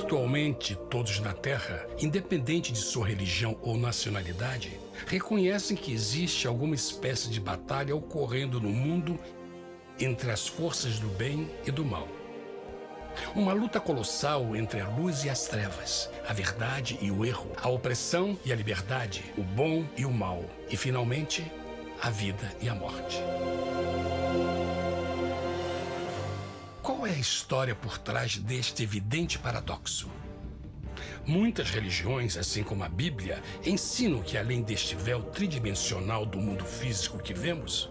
Virtualmente todos na Terra, independente de sua religião ou nacionalidade, reconhecem que existe alguma espécie de batalha ocorrendo no mundo entre as forças do bem e do mal. Uma luta colossal entre a luz e as trevas, a verdade e o erro, a opressão e a liberdade, o bom e o mal, e finalmente, a vida e a morte. Qual é a história por trás deste evidente paradoxo? Muitas religiões, assim como a Bíblia, ensinam que além deste véu tridimensional do mundo físico que vemos,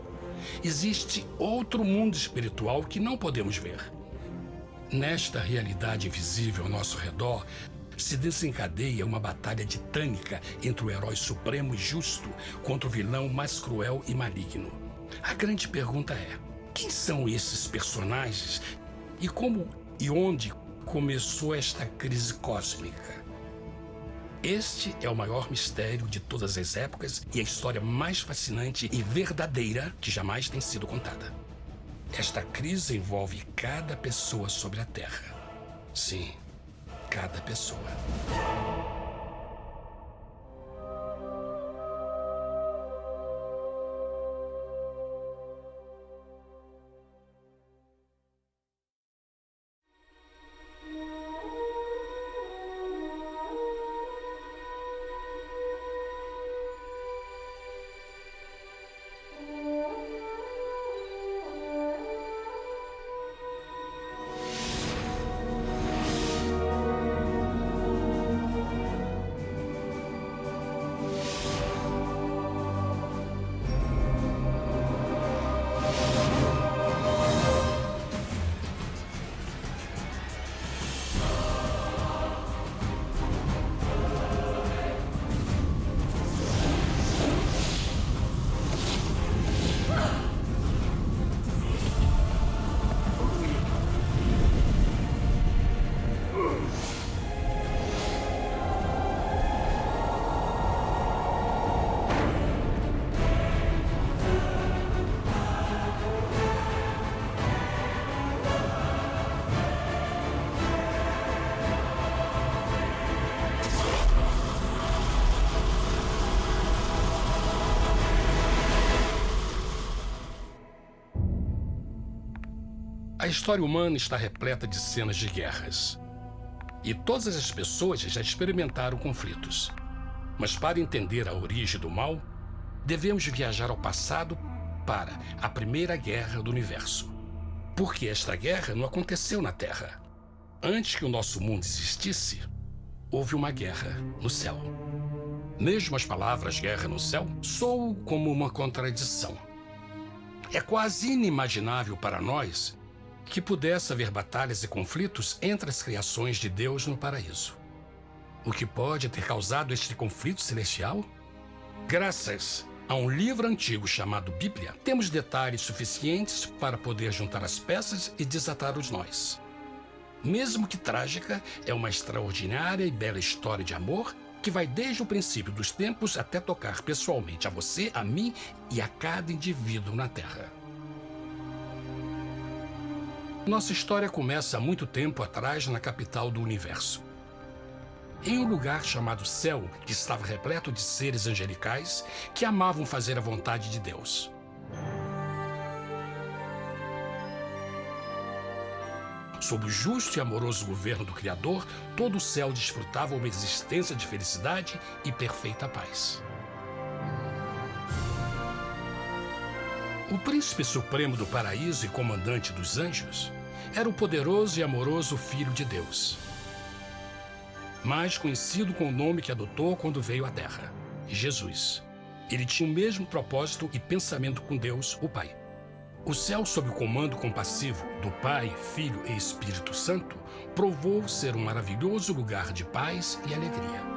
existe outro mundo espiritual que não podemos ver. Nesta realidade invisível ao nosso redor, se desencadeia uma batalha titânica entre o herói supremo e justo contra o vilão mais cruel e maligno. A grande pergunta é: quem são esses personagens e como e onde começou esta crise cósmica? Este é o maior mistério de todas as épocas e a história mais fascinante e verdadeira que jamais tem sido contada. Esta crise envolve cada pessoa sobre a Terra. Sim, cada pessoa. A história humana está repleta de cenas de guerras. E todas as pessoas já experimentaram conflitos. Mas para entender a origem do mal, devemos viajar ao passado para a Primeira Guerra do Universo. Porque esta guerra não aconteceu na Terra. Antes que o nosso mundo existisse, houve uma guerra no céu. Mesmo as palavras guerra no céu soam como uma contradição. É quase inimaginável para nós que pudesse haver batalhas e conflitos entre as criações de Deus no paraíso. O que pode ter causado este conflito celestial? Graças a um livro antigo chamado Bíblia, temos detalhes suficientes para poder juntar as peças e desatar os nós. Mesmo que trágica, é uma extraordinária e bela história de amor que vai desde o princípio dos tempos até tocar pessoalmente a você, a mim e a cada indivíduo na Terra. Nossa história começa há muito tempo atrás na capital do universo. Em um lugar chamado Céu, que estava repleto de seres angelicais que amavam fazer a vontade de Deus. Sob o justo e amoroso governo do Criador, todo o céu desfrutava uma existência de felicidade e perfeita paz. O príncipe supremo do paraíso e comandante dos anjos era o poderoso e amoroso Filho de Deus, mais conhecido com o nome que adotou quando veio à Terra, Jesus. Ele tinha o mesmo propósito e pensamento com Deus, o Pai. O céu, sob o comando compassivo do Pai, Filho e Espírito Santo, provou ser um maravilhoso lugar de paz e alegria.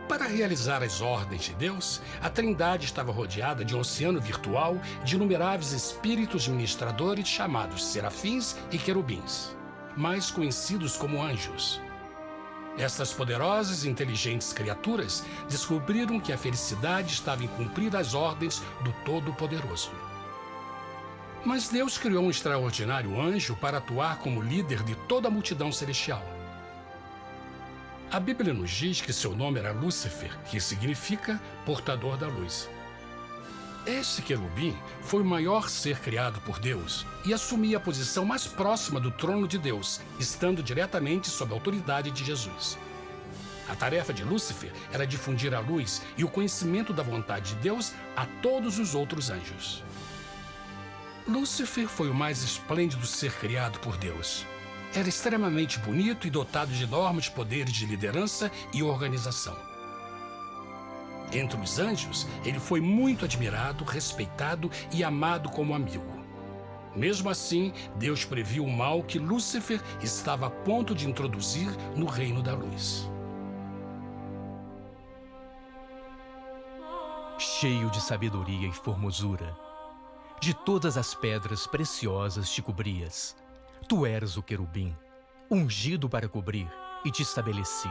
Para realizar as ordens de Deus, a Trindade estava rodeada de um oceano virtual de inumeráveis espíritos ministradores chamados serafins e querubins, mais conhecidos como anjos. Estas poderosas e inteligentes criaturas descobriram que a felicidade estava em cumprir as ordens do Todo-Poderoso. Mas Deus criou um extraordinário anjo para atuar como líder de toda a multidão celestial. A Bíblia nos diz que seu nome era Lúcifer, que significa portador da luz. Este querubim foi o maior ser criado por Deus e assumia a posição mais próxima do trono de Deus, estando diretamente sob a autoridade de Jesus. A tarefa de Lúcifer era difundir a luz e o conhecimento da vontade de Deus a todos os outros anjos. Lúcifer foi o mais esplêndido ser criado por Deus. Era extremamente bonito e dotado de enormes poderes de liderança e organização. Entre os anjos, ele foi muito admirado, respeitado e amado como amigo. Mesmo assim, Deus previu o mal que Lúcifer estava a ponto de introduzir no reino da luz. Cheio de sabedoria e formosura, de todas as pedras preciosas te cobrias. Tu eras o querubim, ungido para cobrir, e te estabeleci.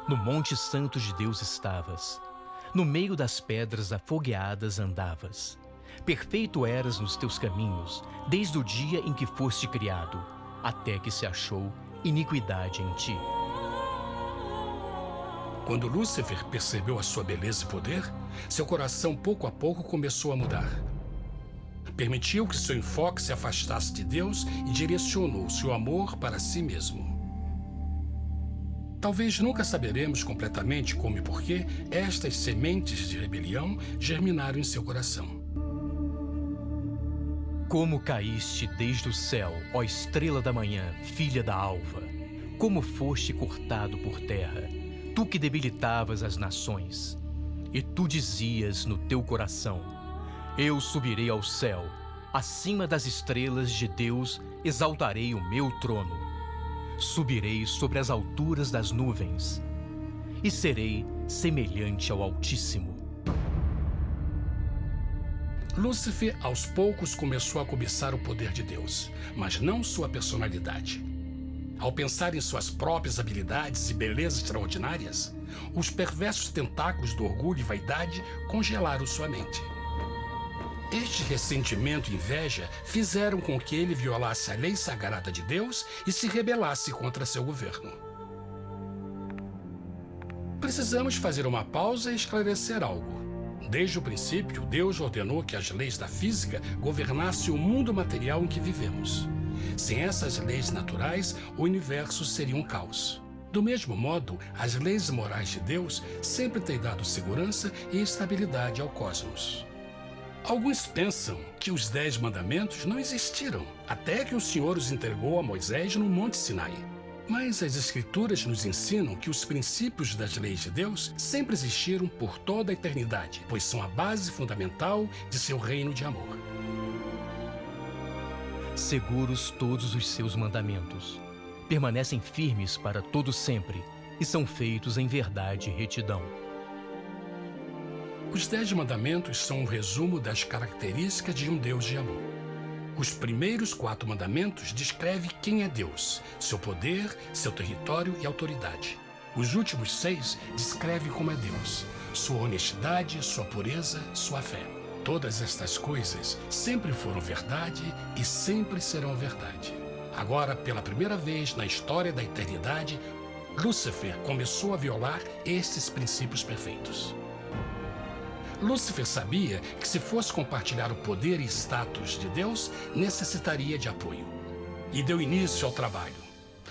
No monte santo de Deus estavas. No meio das pedras afogueadas andavas. Perfeito eras nos teus caminhos, desde o dia em que foste criado, até que se achou iniquidade em ti. Quando Lúcifer percebeu a sua beleza e poder, seu coração pouco a pouco começou a mudar. Permitiu que seu enfoque se afastasse de Deus e direcionou seu amor para si mesmo. Talvez nunca saberemos completamente como e por que estas sementes de rebelião germinaram em seu coração. Como caíste desde o céu, ó estrela da manhã, filha da alva! Como foste cortado por terra, tu que debilitavas as nações! E tu dizias no teu coração: eu subirei ao céu, acima das estrelas de Deus exaltarei o meu trono. Subirei sobre as alturas das nuvens e serei semelhante ao Altíssimo. Lúcifer, aos poucos, começou a cobiçar o poder de Deus, mas não sua personalidade. Ao pensar em suas próprias habilidades e belezas extraordinárias, os perversos tentáculos do orgulho e vaidade congelaram sua mente. Este ressentimento e inveja fizeram com que ele violasse a lei sagrada de Deus e se rebelasse contra seu governo. Precisamos fazer uma pausa e esclarecer algo. Desde o princípio, Deus ordenou que as leis da física governassem o mundo material em que vivemos. Sem essas leis naturais, o universo seria um caos. Do mesmo modo, as leis morais de Deus sempre têm dado segurança e estabilidade ao cosmos. Alguns pensam que os 10 mandamentos não existiram, até que o Senhor os entregou a Moisés no Monte Sinai. Mas as Escrituras nos ensinam que os princípios das leis de Deus sempre existiram por toda a eternidade, pois são a base fundamental de seu reino de amor. Seguros todos os seus mandamentos, permanecem firmes para todo sempre e são feitos em verdade e retidão. Os 10 mandamentos são um resumo das características de um Deus de amor. Os primeiros 4 mandamentos descrevem quem é Deus, seu poder, seu território e autoridade. Os últimos 6 descrevem como é Deus, sua honestidade, sua pureza, sua fé. Todas estas coisas sempre foram verdade e sempre serão verdade. Agora, pela primeira vez na história da eternidade, Lúcifer começou a violar estes princípios perfeitos. Lúcifer sabia que, se fosse compartilhar o poder e status de Deus, necessitaria de apoio. E deu início ao trabalho.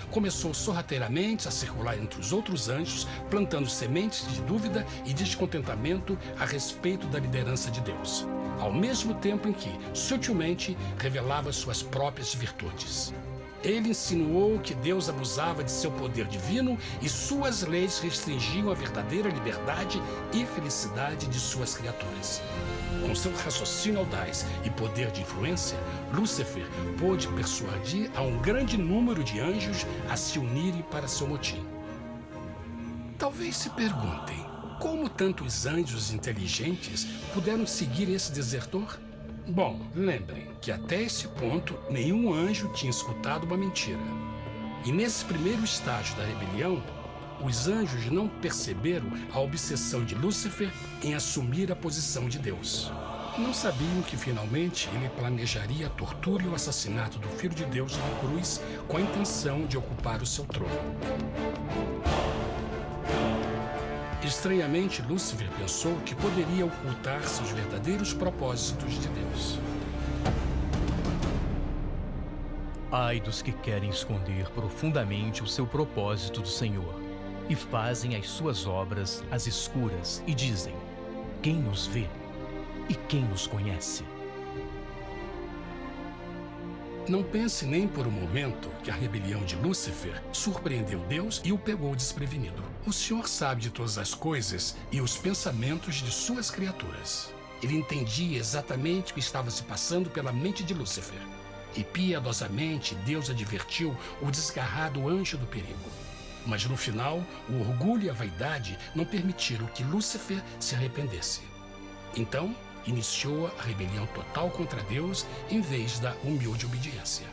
Começou sorrateiramente a circular entre os outros anjos, plantando sementes de dúvida e descontentamento a respeito da liderança de Deus, ao mesmo tempo em que, sutilmente, revelava suas próprias virtudes. Ele insinuou que Deus abusava de seu poder divino e suas leis restringiam a verdadeira liberdade e felicidade de suas criaturas. Com seu raciocínio audaz e poder de influência, Lúcifer pôde persuadir a um grande número de anjos a se unirem para seu motim. Talvez se perguntem, como tantos anjos inteligentes puderam seguir esse desertor? Bom, lembrem que até esse ponto nenhum anjo tinha escutado uma mentira. E nesse primeiro estágio da rebelião, os anjos não perceberam a obsessão de Lúcifer em assumir a posição de Deus. Não sabiam que finalmente ele planejaria a tortura e o assassinato do Filho de Deus na cruz com a intenção de ocupar o seu trono. Estranhamente, Lúcifer pensou que poderia ocultar seus verdadeiros propósitos de Deus. Ai dos que querem esconder profundamente o seu propósito do Senhor e fazem as suas obras às escuras e dizem: quem nos vê e quem nos conhece? Não pense nem por um momento que a rebelião de Lúcifer surpreendeu Deus e o pegou desprevenido. O Senhor sabe de todas as coisas e os pensamentos de suas criaturas. Ele entendia exatamente o que estava se passando pela mente de Lúcifer. E piedosamente Deus advertiu o desgarrado anjo do perigo. Mas no final, o orgulho e a vaidade não permitiram que Lúcifer se arrependesse. Então, iniciou a rebelião total contra Deus em vez da humilde obediência.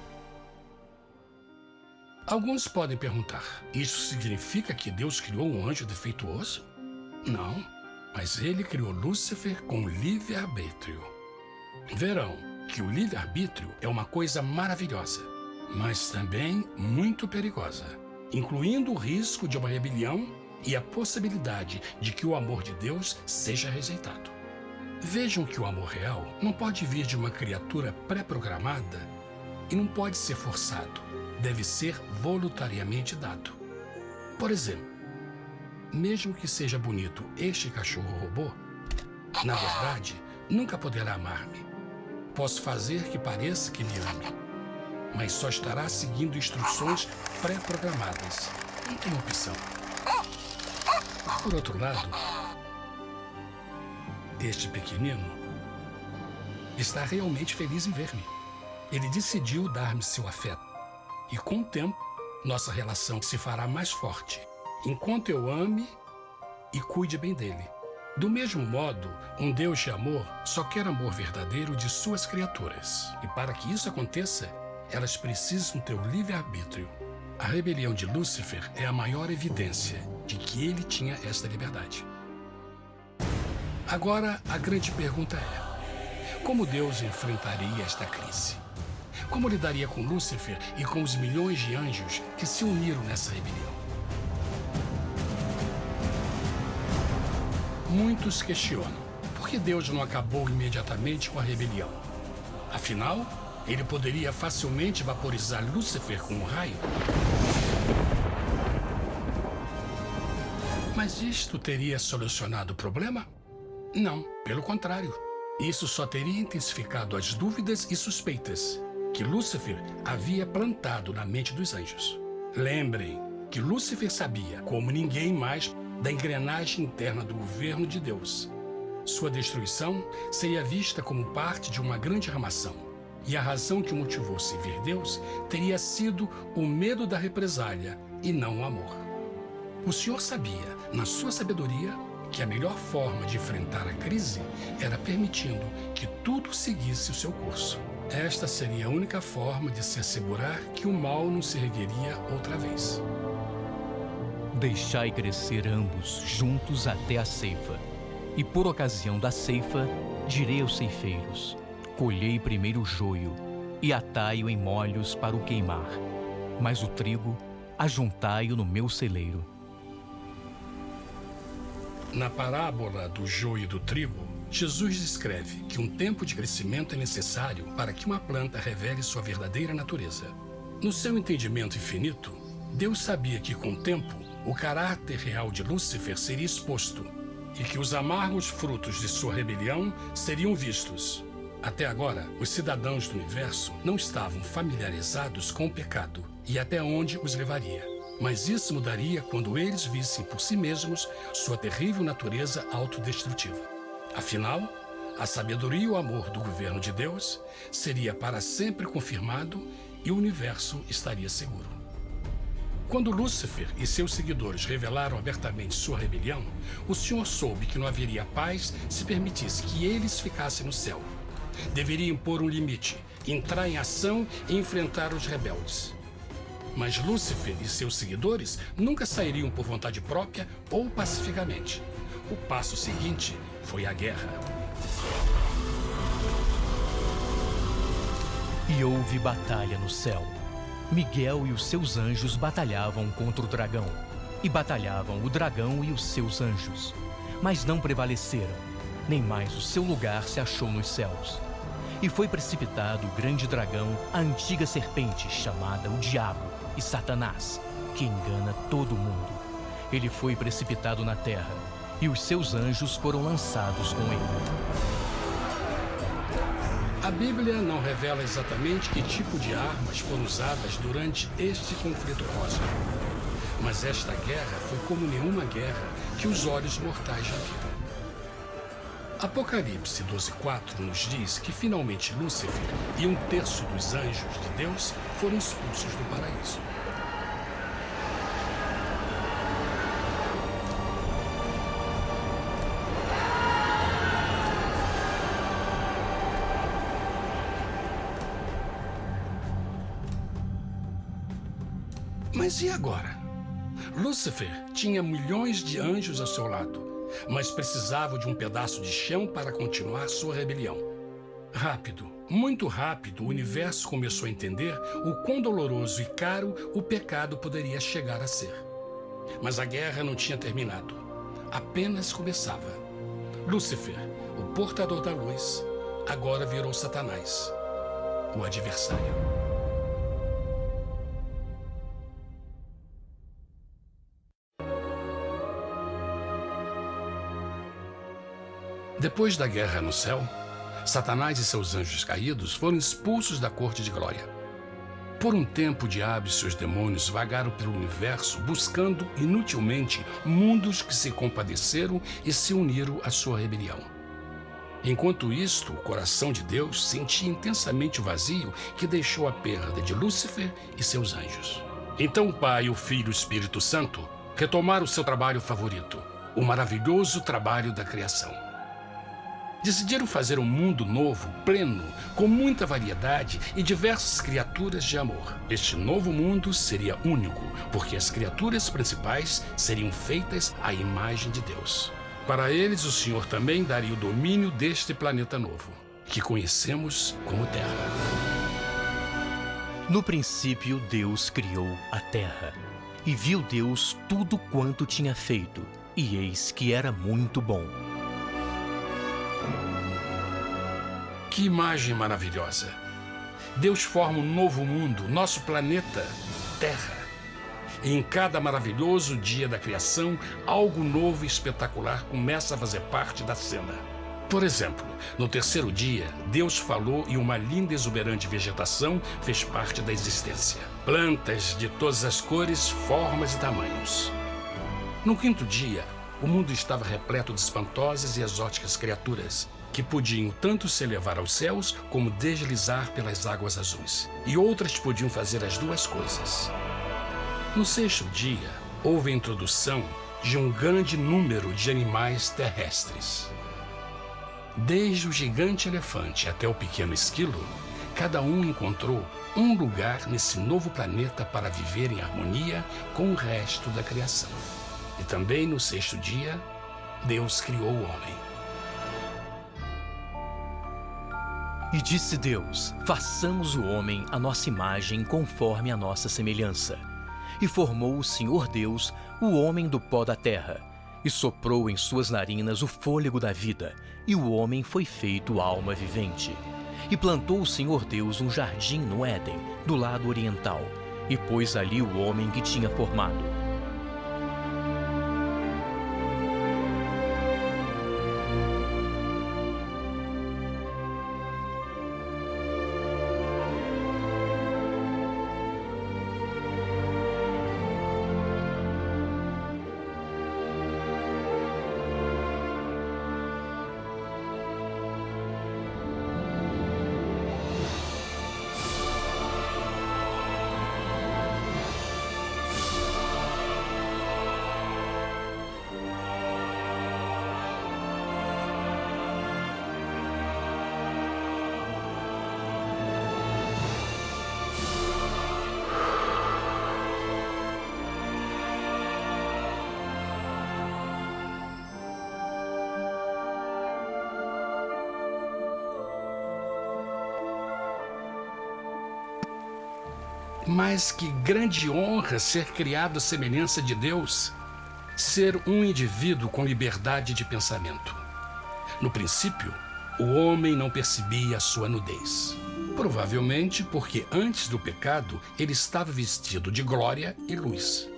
Alguns podem perguntar: isso significa que Deus criou um anjo defeituoso? Não, mas ele criou Lúcifer com livre-arbítrio. Verão que o livre-arbítrio é uma coisa maravilhosa, mas também muito perigosa, incluindo o risco de uma rebelião e a possibilidade de que o amor de Deus seja rejeitado. Vejam que o amor real não pode vir de uma criatura pré-programada e não pode ser forçado. Deve ser voluntariamente dado. Por exemplo, mesmo que seja bonito este cachorro robô, na verdade, nunca poderá amar-me. Posso fazer que pareça que me ame, mas só estará seguindo instruções pré-programadas. Não tem opção. Por outro lado, este pequenino está realmente feliz em ver-me. Ele decidiu dar-me seu afeto. E com o tempo, nossa relação se fará mais forte, enquanto eu ame e cuide bem dele. Do mesmo modo, um Deus de amor só quer amor verdadeiro de suas criaturas. E para que isso aconteça, elas precisam ter o livre-arbítrio. A rebelião de Lúcifer é a maior evidência de que ele tinha esta liberdade. Agora, a grande pergunta é: como Deus enfrentaria esta crise? Como lidaria com Lúcifer e com os milhões de anjos que se uniram nessa rebelião? Muitos questionam: por que Deus não acabou imediatamente com a rebelião? Afinal, ele poderia facilmente vaporizar Lúcifer com um raio. Mas isto teria solucionado o problema? Não, pelo contrário. Isso só teria intensificado as dúvidas e suspeitas que Lúcifer havia plantado na mente dos anjos. Lembrem que Lúcifer sabia, como ninguém mais, da engrenagem interna do governo de Deus. Sua destruição seria vista como parte de uma grande armação, e a razão que o motivou a servir Deus teria sido o medo da represália e não o amor. O Senhor sabia, na sua sabedoria, que a melhor forma de enfrentar a crise era permitindo que tudo seguisse o seu curso. Esta seria a única forma de se assegurar que o mal não se ergueria outra vez. Deixai crescer ambos juntos até a ceifa. E por ocasião da ceifa, direi aos ceifeiros: colhei primeiro o joio e atai-o em molhos para o queimar, mas o trigo ajuntai-o no meu celeiro. Na parábola do joio e do trigo, Jesus descreve que um tempo de crescimento é necessário para que uma planta revele sua verdadeira natureza. No seu entendimento infinito, Deus sabia que com o tempo, o caráter real de Lúcifer seria exposto e que os amargos frutos de sua rebelião seriam vistos. Até agora, os cidadãos do universo não estavam familiarizados com o pecado e até onde os levaria. Mas isso mudaria quando eles vissem por si mesmos sua terrível natureza autodestrutiva. Afinal, a sabedoria e o amor do governo de Deus seria para sempre confirmado e o universo estaria seguro. Quando Lúcifer e seus seguidores revelaram abertamente sua rebelião, o Senhor soube que não haveria paz se permitisse que eles ficassem no céu. Deveria impor um limite, entrar em ação e enfrentar os rebeldes. Mas Lúcifer e seus seguidores nunca sairiam por vontade própria ou pacificamente. O passo seguinte foi a guerra. E houve batalha no céu. Miguel e os seus anjos batalhavam contra o dragão. e batalhavam o dragão e os seus anjos, mas não prevaleceram, nem mais o seu lugar se achou nos céus. E foi precipitado o grande dragão, a antiga serpente, chamada o Diabo e Satanás, que engana todo mundo. Ele foi precipitado na terra, e os seus anjos foram lançados com ele. A Bíblia não revela exatamente que tipo de armas foram usadas durante este conflito cósmico. Mas esta guerra foi como nenhuma guerra que os olhos mortais já viram. Apocalipse 12:4 nos diz que finalmente Lúcifer e um terço dos anjos de Deus foram expulsos do paraíso. Mas e agora? Lúcifer tinha milhões de anjos ao seu lado, mas precisava de um pedaço de chão para continuar sua rebelião. Rápido, muito rápido, o universo começou a entender o quão doloroso e caro o pecado poderia chegar a ser. Mas a guerra não tinha terminado, apenas começava. Lúcifer, o portador da luz, agora virou Satanás, o adversário. Depois da guerra no céu, Satanás e seus anjos caídos foram expulsos da corte de glória. Por um tempo, o diabo e seus demônios vagaram pelo universo buscando inutilmente mundos que se compadeceram e se uniram à sua rebelião. Enquanto isto, o coração de Deus sentia intensamente o vazio que deixou a perda de Lúcifer e seus anjos. Então o Pai, o Filho e o Espírito Santo retomaram o seu trabalho favorito, o maravilhoso trabalho da criação. Decidiram fazer um mundo novo, pleno, com muita variedade e diversas criaturas de amor. Este novo mundo seria único, porque as criaturas principais seriam feitas à imagem de Deus. Para eles, o Senhor também daria o domínio deste planeta novo, que conhecemos como Terra. No princípio, Deus criou a terra. E viu Deus tudo quanto tinha feito, e eis que era muito bom. Que imagem maravilhosa! Deus forma um novo mundo, nosso planeta, Terra. E em cada maravilhoso dia da criação, algo novo e espetacular começa a fazer parte da cena. Por exemplo, no terceiro dia, Deus falou e uma linda e exuberante vegetação fez parte da existência. Plantas de todas as cores, formas e tamanhos. No quinto dia, o mundo estava repleto de espantosas e exóticas criaturas, que podiam tanto se elevar aos céus como deslizar pelas águas azuis. E outras podiam fazer as duas coisas. No sexto dia, houve a introdução de um grande número de animais terrestres. Desde o gigante elefante até o pequeno esquilo, cada um encontrou um lugar nesse novo planeta para viver em harmonia com o resto da criação. E também no sexto dia, Deus criou o homem. E disse Deus: façamos o homem à nossa imagem conforme a nossa semelhança. E formou o Senhor Deus o homem do pó da terra, e soprou em suas narinas o fôlego da vida, e o homem foi feito alma vivente. E plantou o Senhor Deus um jardim no Éden, do lado oriental, e pôs ali o homem que tinha formado. Mas que grande honra ser criado à semelhança de Deus! ser um indivíduo com liberdade de pensamento. No princípio, o homem não percebia a sua nudez. Provavelmente porque antes do pecado ele estava vestido de glória e luz.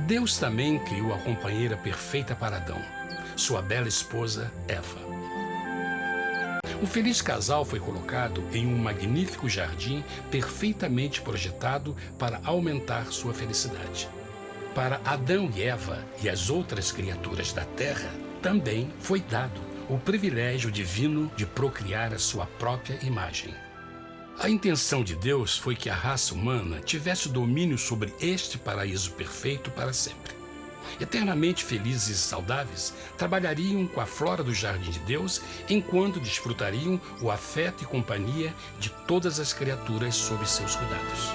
Deus também criou a companheira perfeita para Adão, sua bela esposa Eva. O feliz casal foi colocado em um magnífico jardim perfeitamente projetado para aumentar sua felicidade. Para Adão e Eva e as outras criaturas da terra, também foi dado o privilégio divino de procriar a sua própria imagem. A intenção de Deus foi que a raça humana tivesse domínio sobre este paraíso perfeito para sempre. Eternamente felizes e saudáveis, trabalhariam com a flora do jardim de Deus enquanto desfrutariam o afeto e companhia de todas as criaturas sob seus cuidados.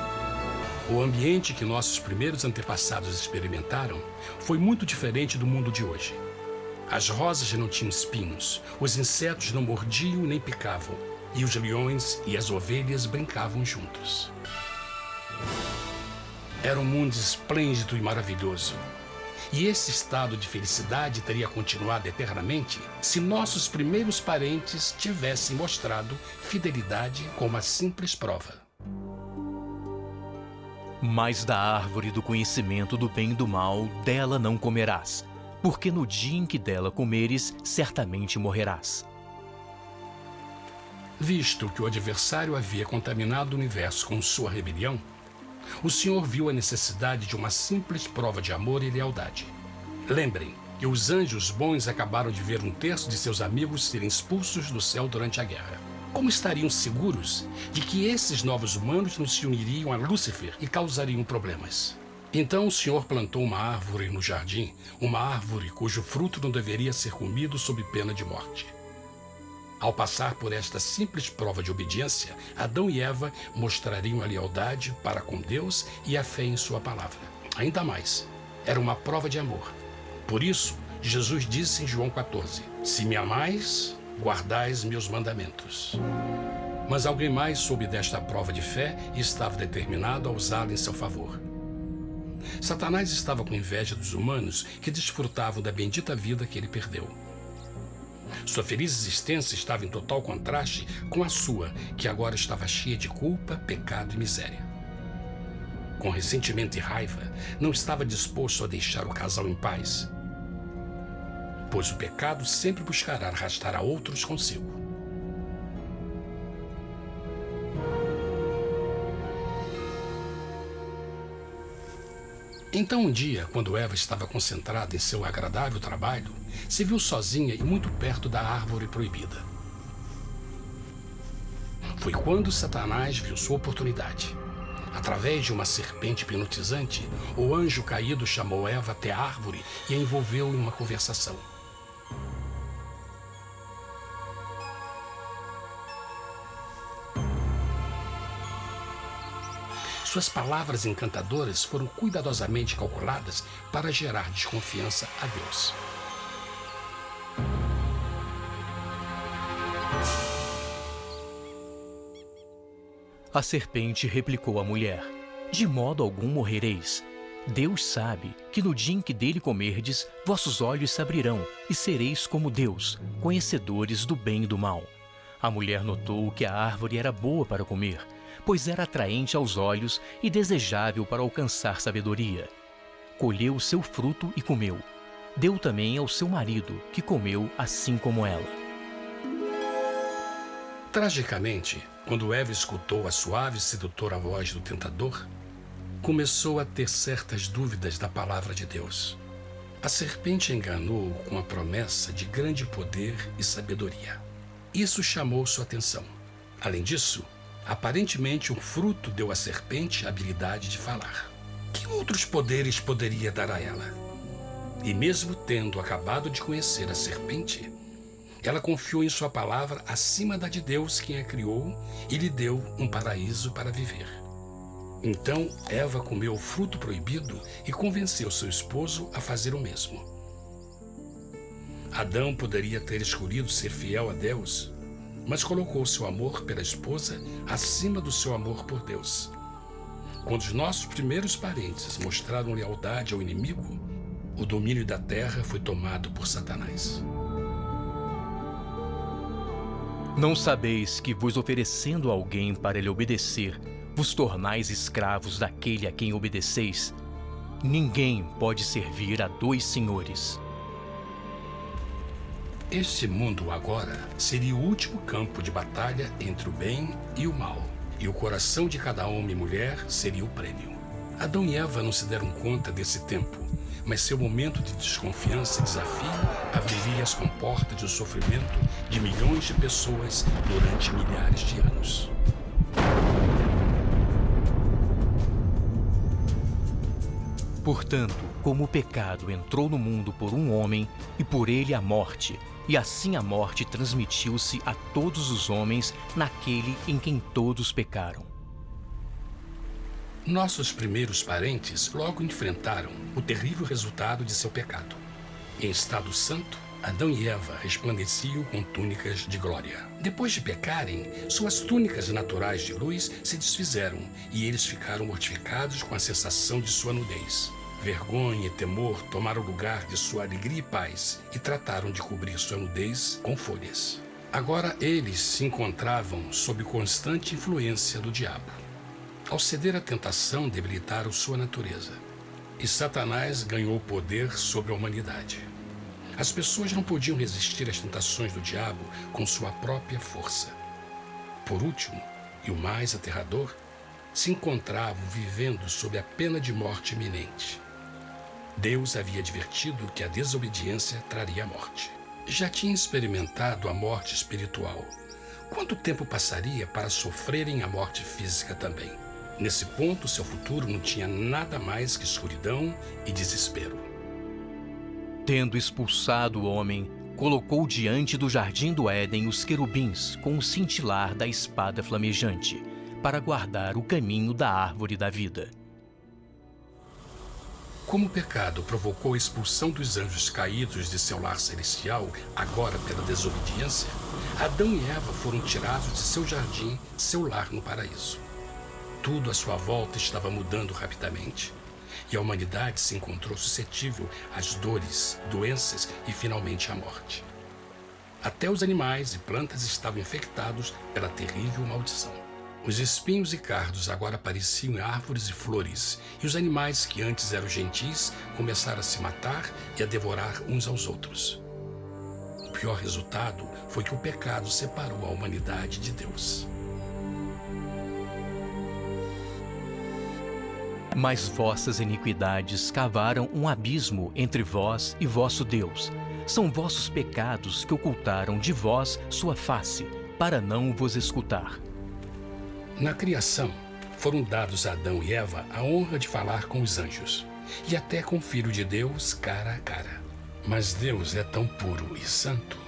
O ambiente que nossos primeiros antepassados experimentaram foi muito diferente do mundo de hoje. As rosas não tinham espinhos, os insetos não mordiam nem picavam, e os leões e as ovelhas brincavam juntos. Era um mundo esplêndido e maravilhoso. E esse estado de felicidade teria continuado eternamente se nossos primeiros parentes tivessem mostrado fidelidade com uma simples prova. Mas da árvore do conhecimento do bem e do mal, dela não comerás, porque no dia em que dela comeres, certamente morrerás. Visto que o adversário havia contaminado o universo com sua rebelião, o Senhor viu a necessidade de uma simples prova de amor e lealdade. Lembrem que os anjos bons acabaram de ver um terço de seus amigos serem expulsos do céu durante a guerra. Como estariam seguros de que esses novos humanos não se uniriam a Lúcifer e causariam problemas? Então o Senhor plantou uma árvore no jardim, uma árvore cujo fruto não deveria ser comido sob pena de morte. Ao passar por esta simples prova de obediência, Adão e Eva mostrariam a lealdade para com Deus e a fé em sua palavra. Ainda mais, era uma prova de amor. Por isso, Jesus disse em João 14, se me amais, guardais meus mandamentos. Mas alguém mais soube desta prova de fé e estava determinado a usá-la em seu favor. Satanás estava com inveja dos humanos que desfrutavam da bendita vida que ele perdeu. Sua feliz existência estava em total contraste com a sua, que agora estava cheia de culpa, pecado e miséria. Com ressentimento e raiva, não estava disposto a deixar o casal em paz, pois o pecado sempre buscará arrastar a outros consigo. Então um dia, quando Eva estava concentrada em seu agradável trabalho, se viu sozinha e muito perto da árvore proibida. Foi quando Satanás viu sua oportunidade. Através de uma serpente hipnotizante, o anjo caído chamou Eva até a árvore e a envolveu em uma conversação. Suas palavras encantadoras foram cuidadosamente calculadas para gerar desconfiança a Deus. A serpente replicou à mulher, de modo algum morrereis. Deus sabe que no dia em que dele comerdes, vossos olhos se abrirão e sereis como Deus, conhecedores do bem e do mal. A mulher notou que a árvore era boa para comer, pois era atraente aos olhos e desejável para alcançar sabedoria. Colheu o seu fruto e comeu. Deu também ao seu marido, que comeu assim como ela. Tragicamente, quando Eva escutou a suave e sedutora voz do tentador, começou a ter certas dúvidas da palavra de Deus. A serpente enganou-o com a promessa de grande poder e sabedoria. Isso chamou sua atenção. Além disso, aparentemente o fruto deu à serpente a habilidade de falar. Que outros poderes poderia dar a ela? E mesmo tendo acabado de conhecer a serpente, ela confiou em sua palavra acima da de Deus, quem a criou, e lhe deu um paraíso para viver. Então Eva comeu o fruto proibido e convenceu seu esposo a fazer o mesmo. Adão poderia ter escolhido ser fiel a Deus, mas colocou seu amor pela esposa acima do seu amor por Deus. Quando os nossos primeiros parentes mostraram lealdade ao inimigo, o domínio da terra foi tomado por Satanás. Não sabeis que, vos oferecendo a alguém para lhe obedecer, vos tornais escravos daquele a quem obedeceis? Ninguém pode servir a dois senhores. Este mundo agora seria o último campo de batalha entre o bem e o mal, e o coração de cada homem e mulher seria o prêmio. Adão e Eva não se deram conta desse tempo, mas seu momento de desconfiança e desafio abriria as comportas do sofrimento de milhões de pessoas durante milhares de anos. Portanto, como o pecado entrou no mundo por um homem, e por ele a morte, e assim a morte transmitiu-se a todos os homens naquele em quem todos pecaram. Nossos primeiros parentes logo enfrentaram o terrível resultado de seu pecado. Em estado santo, Adão e Eva resplandeciam com túnicas de glória. Depois de pecarem, suas túnicas naturais de luz se desfizeram e eles ficaram mortificados com a sensação de sua nudez. Vergonha e temor tomaram lugar de sua alegria e paz e trataram de cobrir sua nudez com folhas. Agora eles se encontravam sob constante influência do diabo. Ao ceder à tentação, debilitaram sua natureza. E Satanás ganhou poder sobre a humanidade. As pessoas não podiam resistir às tentações do diabo com sua própria força. Por último, e o mais aterrador, se encontravam vivendo sob a pena de morte iminente. Deus havia advertido que a desobediência traria a morte. Já tinha experimentado a morte espiritual. Quanto tempo passaria para sofrerem a morte física também? Nesse ponto, seu futuro não tinha nada mais que escuridão e desespero. Tendo expulsado o homem, colocou diante do jardim do Éden os querubins com o cintilar da espada flamejante, para guardar o caminho da árvore da vida. Como o pecado provocou a expulsão dos anjos caídos de seu lar celestial, agora pela desobediência, Adão e Eva foram tirados de seu jardim, seu lar no paraíso. Tudo à sua volta estava mudando rapidamente, e a humanidade se encontrou suscetível às dores, doenças e finalmente à morte. Até os animais e plantas estavam infectados pela terrível maldição. Os espinhos e cardos agora pareciam árvores e flores, e os animais que antes eram gentis começaram a se matar e a devorar uns aos outros. O pior resultado foi que o pecado separou a humanidade de Deus. Mas vossas iniquidades cavaram um abismo entre vós e vosso Deus. São vossos pecados que ocultaram de vós sua face, para não vos escutar. Na criação, foram dados a Adão e Eva a honra de falar com os anjos, e até com o Filho de Deus cara a cara. Mas Deus é tão puro e santo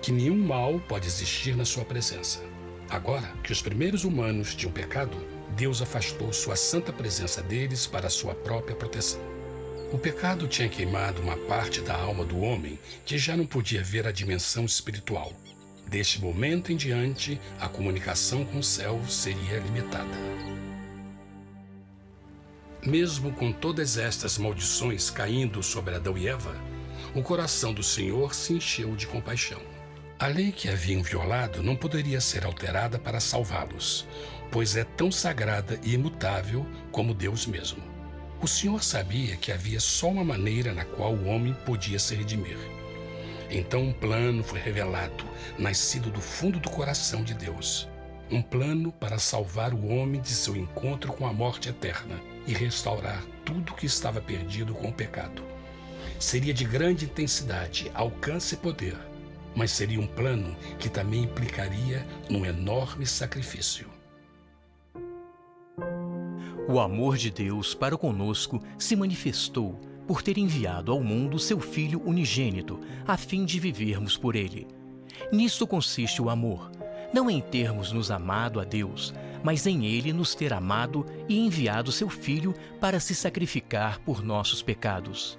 que nenhum mal pode existir na sua presença. Agora que os primeiros humanos tinham pecado, Deus afastou sua santa presença deles para a sua própria proteção. O pecado tinha queimado uma parte da alma do homem que já não podia ver a dimensão espiritual. Deste momento em diante, a comunicação com o céu seria limitada. Mesmo com todas estas maldições caindo sobre Adão e Eva, o coração do Senhor se encheu de compaixão. A lei que haviam violado não poderia ser alterada para salvá-los, pois é tão sagrada e imutável como Deus mesmo. O Senhor sabia que havia só uma maneira na qual o homem podia se redimir. Então um plano foi revelado, nascido do fundo do coração de Deus. Um plano para salvar o homem de seu encontro com a morte eterna e restaurar tudo que estava perdido com o pecado. Seria de grande intensidade, alcance e poder, mas seria um plano que também implicaria num enorme sacrifício. O amor de Deus para conosco se manifestou por ter enviado ao mundo seu Filho unigênito, a fim de vivermos por ele. Nisto consiste o amor, não em termos nos amado a Deus, mas em ele nos ter amado e enviado seu Filho para se sacrificar por nossos pecados.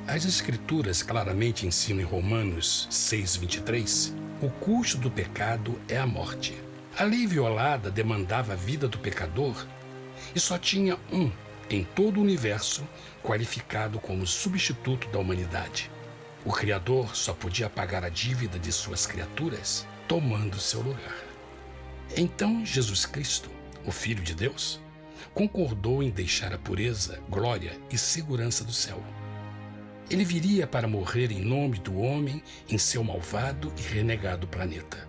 As Escrituras claramente ensinam em Romanos 6:23 O custo do pecado é a morte. A lei violada demandava a vida do pecador e só tinha um em todo o universo qualificado como substituto da humanidade. O Criador só podia pagar a dívida de suas criaturas tomando seu lugar. Então Jesus Cristo, o Filho de Deus, concordou em deixar a pureza, glória e segurança do céu. Ele viria para morrer em nome do homem em seu malvado e renegado planeta.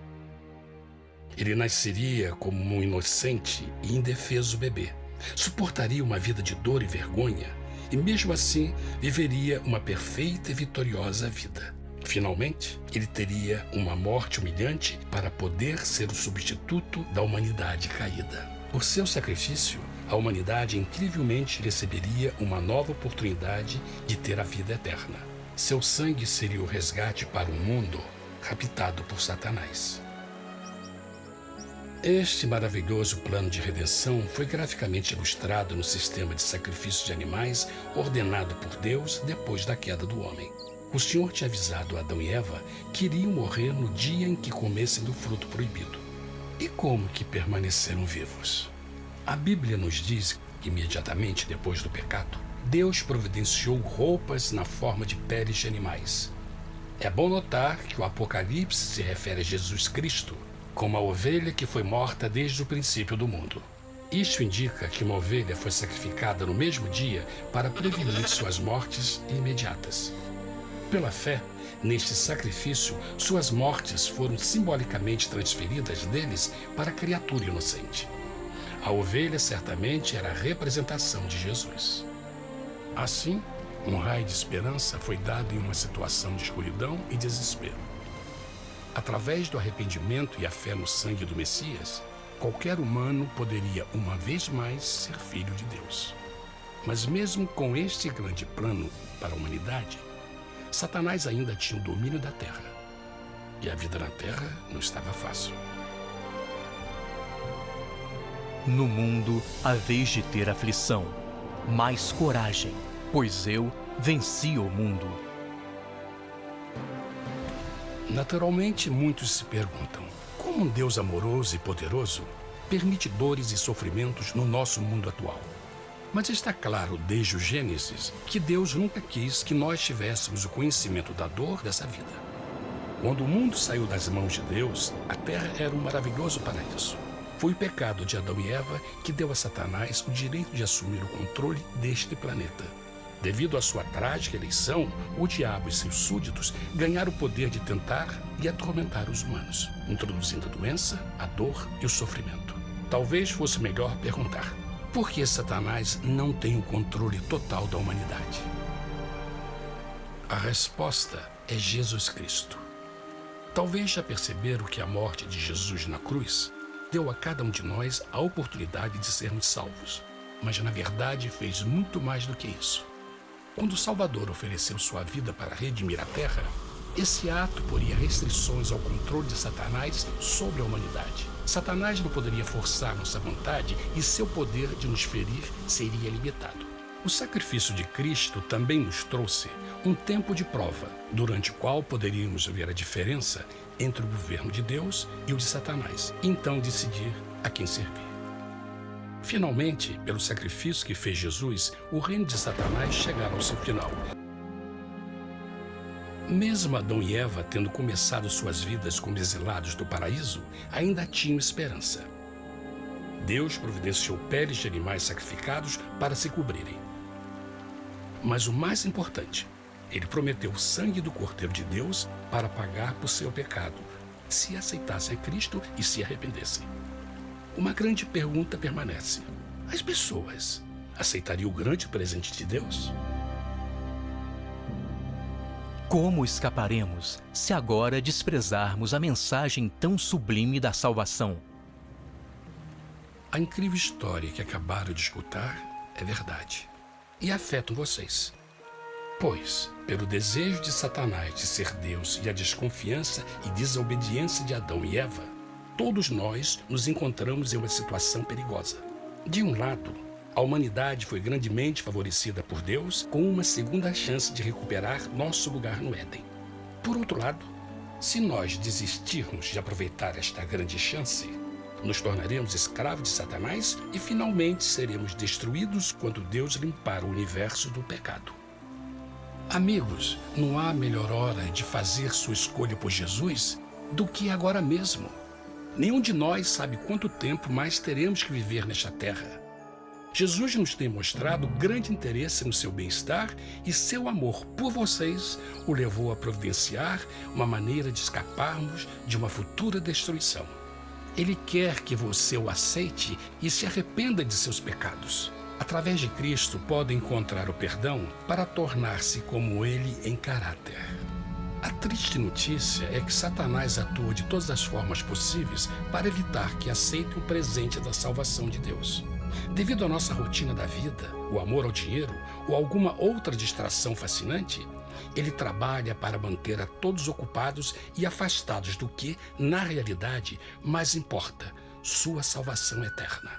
Ele nasceria como um inocente e indefeso bebê, suportaria uma vida de dor e vergonha e, mesmo assim, viveria uma perfeita e vitoriosa vida. Finalmente, ele teria uma morte humilhante para poder ser o substituto da humanidade caída. Por seu sacrifício, a humanidade incrivelmente receberia uma nova oportunidade de ter a vida eterna. Seu sangue seria o resgate para um mundo habitado por Satanás. Este maravilhoso plano de redenção foi graficamente ilustrado no sistema de sacrifício de animais ordenado por Deus depois da queda do homem. O Senhor tinha avisado Adão e Eva que iriam morrer no dia em que comessem do fruto proibido. E como que permaneceram vivos? A Bíblia nos diz que imediatamente depois do pecado, Deus providenciou roupas na forma de peles de animais. É bom notar que o Apocalipse se refere a Jesus Cristo como a ovelha que foi morta desde o princípio do mundo. Isto indica que uma ovelha foi sacrificada no mesmo dia para prevenir suas mortes imediatas. Pela fé, neste sacrifício, suas mortes foram simbolicamente transferidas deles para a criatura inocente. A ovelha certamente era a representação de Jesus. Assim, um raio de esperança foi dado em uma situação de escuridão e desespero. Através do arrependimento e a fé no sangue do Messias, qualquer humano poderia uma vez mais ser filho de Deus. Mas mesmo com este grande plano para a humanidade, Satanás ainda tinha o domínio da terra. E a vida na terra não estava fácil. No mundo haveis de ter aflição, mas coragem, pois eu venci o mundo. Naturalmente, muitos se perguntam: como um Deus amoroso e poderoso permite dores e sofrimentos no nosso mundo atual? Mas está claro desde o Gênesis que Deus nunca quis que nós tivéssemos o conhecimento da dor dessa vida. Quando o mundo saiu das mãos de Deus, a terra era um maravilhoso paraíso. Foi o pecado de Adão e Eva que deu a Satanás o direito de assumir o controle deste planeta. Devido à sua trágica eleição, o diabo e seus súditos ganharam o poder de tentar e atormentar os humanos, introduzindo a doença, a dor e o sofrimento. Talvez fosse melhor perguntar: por que Satanás não tem o controle total da humanidade? A resposta é Jesus Cristo. Talvez já perceberam que a morte de Jesus na cruz deu a cada um de nós a oportunidade de sermos salvos, mas na verdade fez muito mais do que isso. Quando o Salvador ofereceu sua vida para redimir a terra, esse ato poria restrições ao controle de Satanás sobre a humanidade. Satanás não poderia forçar nossa vontade e seu poder de nos ferir seria limitado. O sacrifício de Cristo também nos trouxe um tempo de prova, durante o qual poderíamos ver a diferença entre o governo de Deus e o de Satanás, e então decidir a quem servir. Finalmente, pelo sacrifício que fez Jesus, o reino de Satanás chegará ao seu final. Mesmo Adão e Eva tendo começado suas vidas como exilados do paraíso, ainda tinham esperança. Deus providenciou peles de animais sacrificados para se cobrirem. Mas o mais importante, ele prometeu o sangue do Cordeiro de Deus para pagar por seu pecado, se aceitassem a Cristo e se arrependessem. Uma grande pergunta permanece: as pessoas aceitariam o grande presente de Deus? Como escaparemos se agora desprezarmos a mensagem tão sublime da salvação? A incrível história que acabaram de escutar é verdade e afeta vocês. Pois, pelo desejo de Satanás de ser Deus e a desconfiança e desobediência de Adão e Eva, todos nós nos encontramos em uma situação perigosa. De um lado, a humanidade foi grandemente favorecida por Deus com uma segunda chance de recuperar nosso lugar no Éden. Por outro lado, Se nós desistirmos de aproveitar esta grande chance, nos tornaremos escravos de Satanás e finalmente seremos destruídos quando Deus limpar o universo do pecado. Amigos, não há melhor hora de fazer sua escolha por Jesus do que agora mesmo. Nenhum de nós sabe quanto tempo mais teremos que viver nesta terra. Jesus nos tem mostrado grande interesse no seu bem-estar e seu amor por vocês o levou a providenciar uma maneira de escaparmos de uma futura destruição. Ele quer que você o aceite e se arrependa de seus pecados. Através de Cristo, pode encontrar o perdão para tornar-se como Ele em caráter. A triste notícia é que Satanás atua de todas as formas possíveis para evitar que aceite o presente da salvação de Deus. Devido à nossa rotina da vida, o amor ao dinheiro ou alguma outra distração fascinante, ele trabalha para manter a todos ocupados e afastados do que, na realidade, mais importa, sua salvação eterna.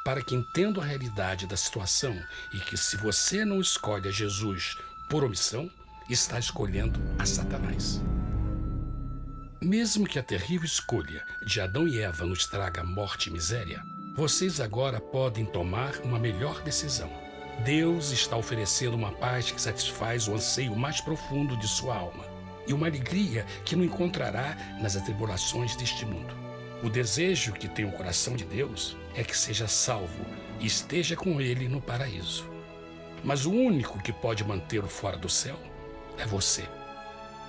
Para que entenda a realidade da situação e que, se você não escolhe a Jesus por omissão, está escolhendo a Satanás. Mesmo que a terrível escolha de Adão e Eva nos traga morte e miséria, vocês agora podem tomar uma melhor decisão. Deus está oferecendo uma paz que satisfaz o anseio mais profundo de sua alma e uma alegria que não encontrará nas atribulações deste mundo. O desejo que tem o coração de Deus é que seja salvo e esteja com Ele no paraíso. Mas o único que pode mantê-lo fora do céu é você.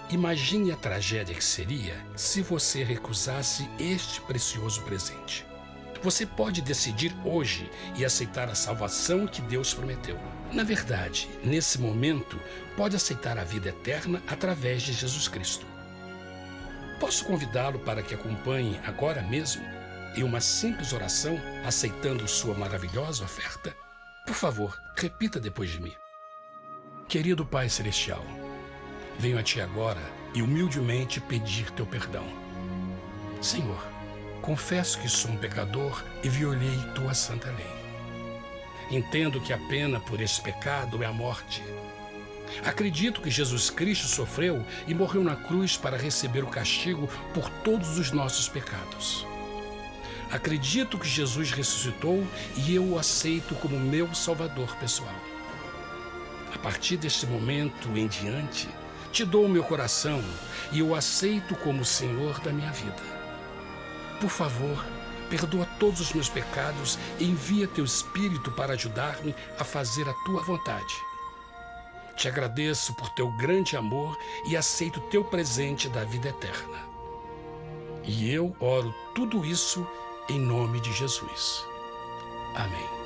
Imagine a tragédia que seria se você recusasse este precioso presente. Você pode decidir hoje e aceitar a salvação que Deus prometeu. Na verdade, nesse momento, pode aceitar a vida eterna através de Jesus Cristo. Posso convidá-lo para que acompanhe agora mesmo em uma simples oração, aceitando sua maravilhosa oferta? Por favor, repita depois de mim. Querido Pai Celestial, venho a Ti agora e humildemente pedir Teu perdão. Senhor, confesso que sou um pecador e violei Tua santa lei. Entendo que a pena por esse pecado é a morte. Acredito que Jesus Cristo sofreu e morreu na cruz para receber o castigo por todos os nossos pecados. Acredito que Jesus ressuscitou e eu o aceito como meu Salvador pessoal. A partir deste momento em diante, Te dou o meu coração e eu o aceito como o Senhor da minha vida. Por favor, perdoa todos os meus pecados e envia Teu Espírito para ajudar-me a fazer a Tua vontade. Te agradeço por Teu grande amor e aceito Teu presente da vida eterna. E eu oro tudo isso em nome de Jesus. Amém.